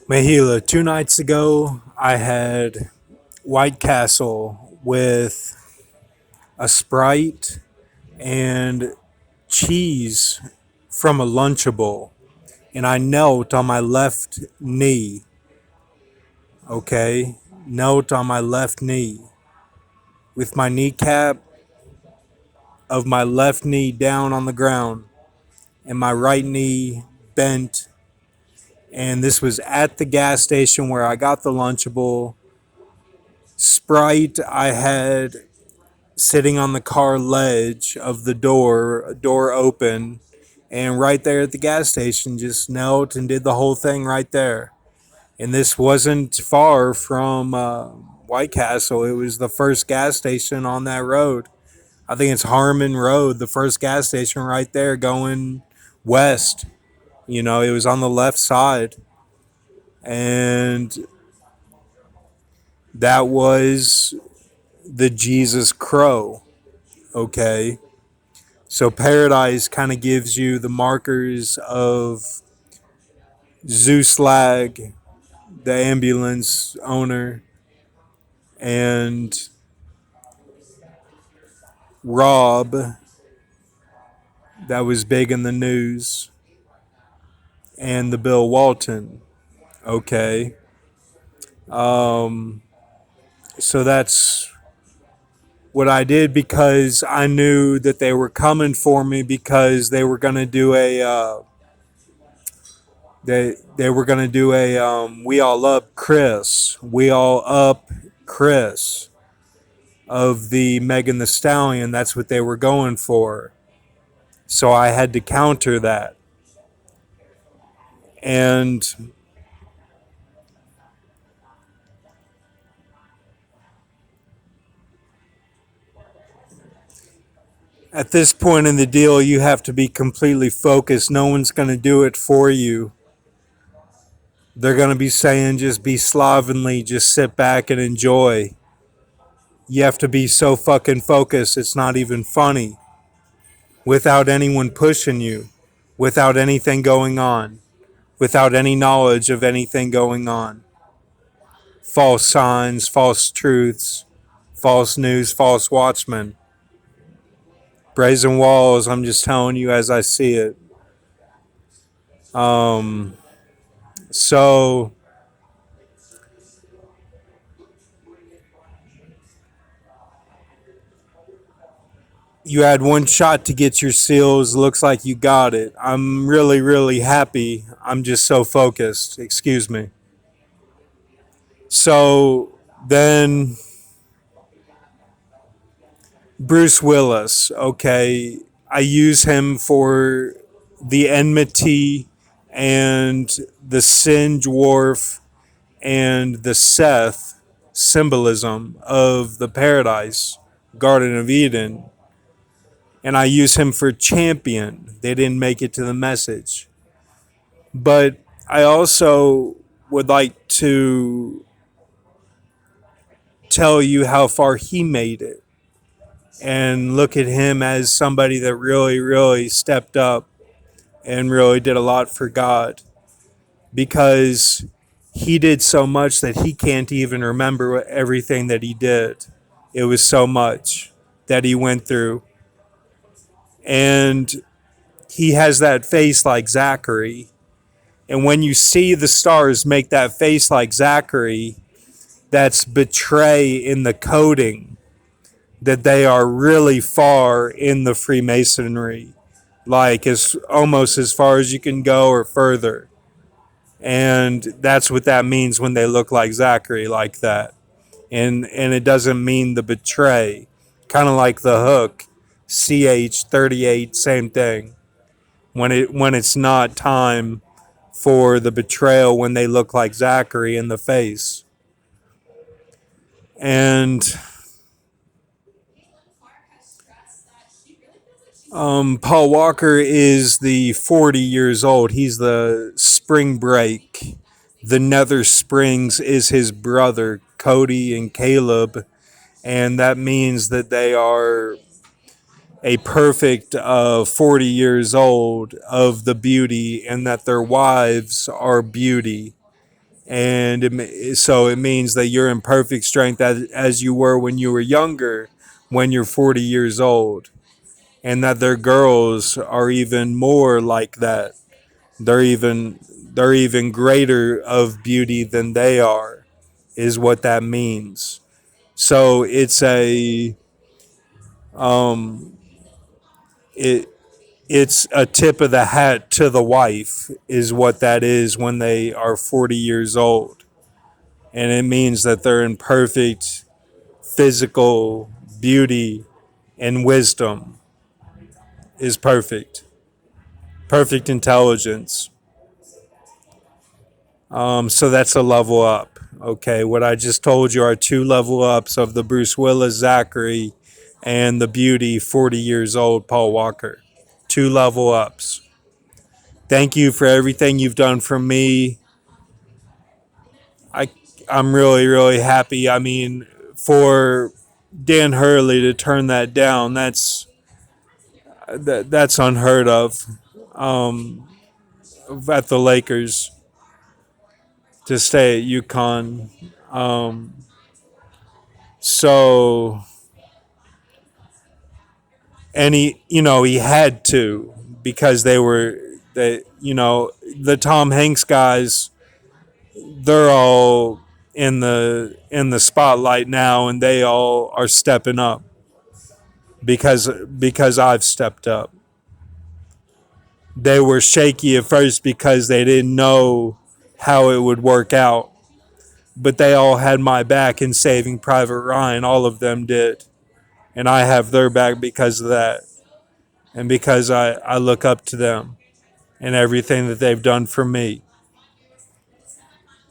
Mahila, 2 nights ago, I had White Castle with a Sprite and cheese from a Lunchable. And I knelt on my left knee, okay? Knelt on my left knee with my kneecap of my left knee down on the ground and my right knee bent. And this was at the gas station where I got the Lunchable. Sprite, I had sitting on the car ledge of the door open, and right there at the gas station, just knelt and did the whole thing right there. And this wasn't far from White Castle. It was the first gas station on that road. I think it's Harmon Road, the first gas station right there going west. It was on the left side. And that was the Jesus Crow. Okay. So Paradise kind of gives you the markers of Zeus Lag, the ambulance owner, and Rob, that was big in the news, and the Bill Walton. Okay. Um, so that's what I did because I knew that they were coming for me because they were going to do a they were going to do a we all up Chris of the Megan the Stallion. That's what they were going for. So I had to counter that. And at this point in the deal, you have to be completely focused. No one's going to do it for you. They're going to be saying just be slovenly, just sit back and enjoy. You have to be so fucking focused, it's not even funny. Without anyone pushing you, without anything going on, without any knowledge of anything going on. False signs, false truths, false news, false watchmen. Brazen walls, I'm just telling you as I see it. So you had one shot to get your seals. Looks like you got it. I'm really, really happy. I'm just so focused. Excuse me. So then Bruce Willis, okay, I use him for the enmity and the Sin Dwarf and the Seth symbolism of the paradise, Garden of Eden. And I use him for champion. They didn't make it to the message. But I also would like to tell you how far he made it and look at him as somebody that really, really stepped up and really did a lot for God because he did so much that he can't even remember everything that he did. It was so much that he went through. And he has that face like Zachary. And when you see the stars make that face like Zachary, that's betray in the coding that they are really far in the Freemasonry, like as almost as far as you can go or further. And that's what that means when they look like Zachary like that. And it doesn't mean the betray. Kind of like the hook, CH38, same thing. When it's not time for the betrayal, when they look like Zachary in the face. And Paul Walker is the 40 years old. He's the spring break. The Nether Springs is his brother, Cody and Caleb. And that means that they are a perfect 40 years old of the beauty and that their wives are beauty. and so it means that you're in perfect strength as you were when you were younger, when you're 40 years old, and that their girls are even more like that. They're even greater of beauty than they are, is what that means. So um it it's a tip of the hat to the wife, is what that is when they are 40 years old, and it means that they're in perfect physical beauty, and wisdom is perfect intelligence. So that's a level up. Okay, what I just told you are two level ups of the Bruce Willis Zachary and the beauty 40 years old Paul Walker. Two level ups. Thank you for everything you've done for me. I I'm really really happy. I mean, for Dan Hurley to turn that down, that's unheard of. Um, at the Lakers to stay at UConn. Um, so and he had to, because the Tom Hanks guys, they're all in the spotlight now, and they all are stepping up because I've stepped up. They were shaky at first because they didn't know how it would work out, but they all had my back in Saving Private Ryan. All of them did, and I have their back because of that, and because I look up to them and everything that they've done for me.